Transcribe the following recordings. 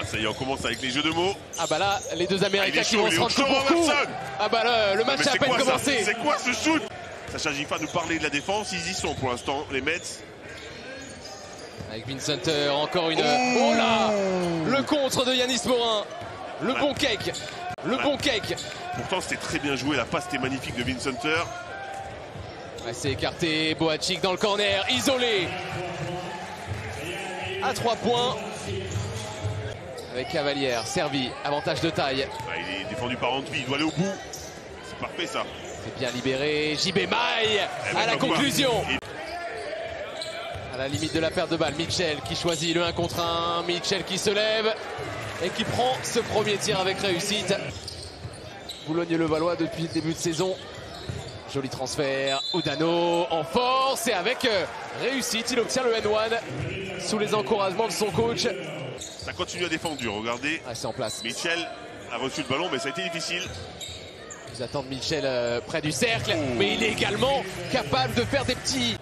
Ça y est, on commence avec les jeux de mots. Ah bah là, les deux Américains qui chaud, vont se rendre coup pour coup. Ah bah là, le match a à peine commencé. C'est quoi ce shoot? Sacha Giffard nous parler de la défense, ils y sont pour l'instant, les Mets. Avec Vincent Hunter, encore une... Oh là! Le contre de Yanis Morin. Le bon cake. Le bon cake. Pourtant, c'était très bien joué, la passe était magnifique de Vincent Hunter. C'est écarté, Boacic dans le corner, isolé. À 3 points. Avec Cavalière, servi, avantage de taille. Il est défendu par Antwi, il doit aller au bout. C'est parfait ça. C'est bien libéré, JB Maille à la conclusion. À la limite de la perte de balle, Mitchell qui choisit le 1 contre 1. Mitchell qui se lève et qui prend ce premier tir avec réussite. Boulogne-le-Valois depuis le début de saison. Joli transfert, Udano en force et avec réussite, il obtient le N1 sous les encouragements de son coach. Ça continue à défendre dur, regardez. Ah, c'est en place. Mitchell a reçu le ballon, mais ça a été difficile. Ils attendent Mitchell près du cercle, mais il est également capable de faire des petits.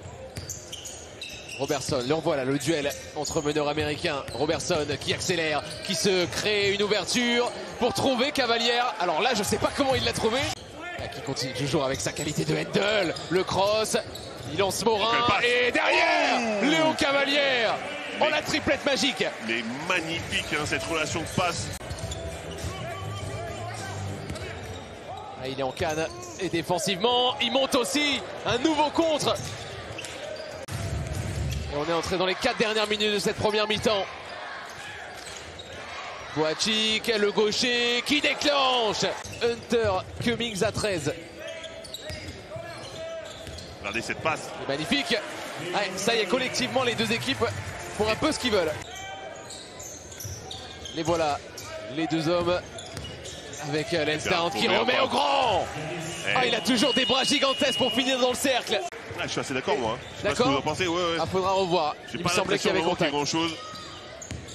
Robertson, le revoilà, le duel entre meneurs américains. Robertson qui accélère, qui se crée une ouverture pour trouver Cavalière. Alors là, je ne sais pas comment il l'a trouvé. Qui continue toujours avec sa qualité de handle. Le cross, il lance Morin et derrière, Léo Cavalière. Oh, la triplette magique. Mais magnifique hein, cette relation de passe. Ah, il est en canne et défensivement, il monte aussi un nouveau contre. Et on est entré dans les 4 dernières minutes de cette première mi-temps. Boacic, le gaucher qui déclenche. Hunter, Cummings à 13. Regardez cette passe. C'est magnifique. Ouais, ça y est, collectivement, les deux équipes font un peu ce qu'ils veulent. Les voilà, les deux hommes. Avec Lansdowne qui remet au grand. Ah, il a toujours des bras gigantesques pour finir dans le cercle. Ah, je suis assez d'accord moi. D'accord. Vous en pensez, ouais. Ah, faudra revoir. Il me semblait qu'il y avait contact. Grand chose.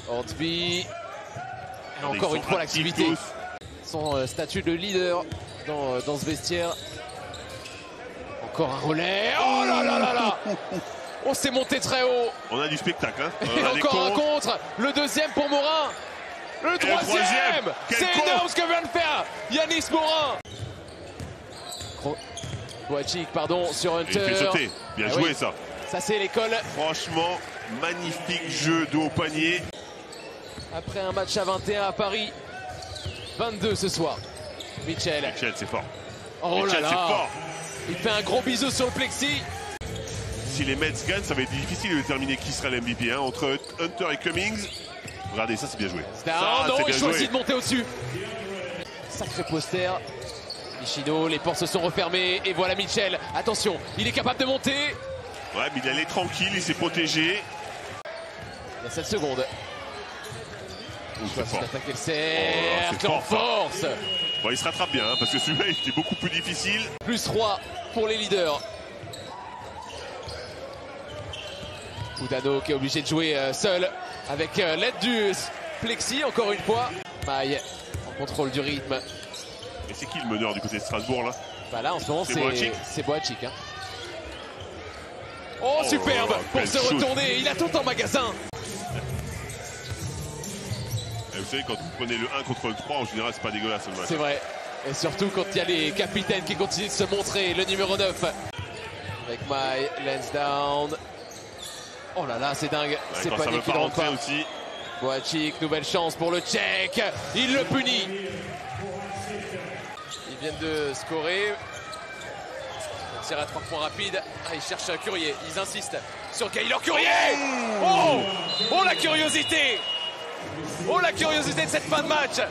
Antwi. Encore une fois l'activité. Son statut de leader dans ce vestiaire. Encore un relais. Oh là là là là. On s'est monté très haut. On a du spectacle. Hein. Et encore un contre. Le deuxième pour Morin. Le troisième. C'est énorme ce que vient de faire Yanis Morin. Boacic, pardon, sur Hunter. Il fait sauter. Bien joué oui. Ça. Ça c'est l'école. Franchement, magnifique jeu de haut panier. Après un match à 21 à Paris, 22 ce soir. Mitchell. Mitchell, c'est fort. Oh Mitchell, là là. c'est fort. Il fait un gros bisou sur le plexi. Si les Mets gagnent, ça va être difficile de déterminer qui sera l'MVP. Hein, entre Hunter et Cummings. Regardez, ça c'est bien joué. Non, il choisit de monter au-dessus. Sacré poster. Michino, les portes se sont refermées. Et voilà Mitchell. Attention, il est capable de monter. Ouais, mais il allait tranquille, il s'est protégé. Il y a 7 secondes. Il choisit d'attaquer le cercle en force. Bon, il se rattrape bien, hein, parce que celui-là il était beaucoup plus difficile. Plus 3 pour les leaders. Udano qui est obligé de jouer seul avec l'aide du plexi, encore une fois. Maille en contrôle du rythme. Et c'est qui le meneur du côté de Strasbourg là? Bah là en ce moment c'est Boacic. Hein. Oh, superbe pour se retourner, il a tout en magasin. Et vous savez, quand vous prenez le 1 contre le 3, en général, c'est pas dégueulasse. C'est vrai. Et surtout quand il y a les capitaines qui continuent de se montrer. Le numéro 9 avec Maille, Lansdowne. Oh là là, c'est dingue. Ouais, c'est panique, il rentre pas. Aussi. Boacic, nouvelle chance pour le Tchèque. Il le punit. Ils viennent de scorer. Un tir à 3 points rapide. Ah, ils cherchent Curier. Ils insistent sur Gaylor Curier. Oh, oh la curiosité. Oh la curiosité de cette fin de match.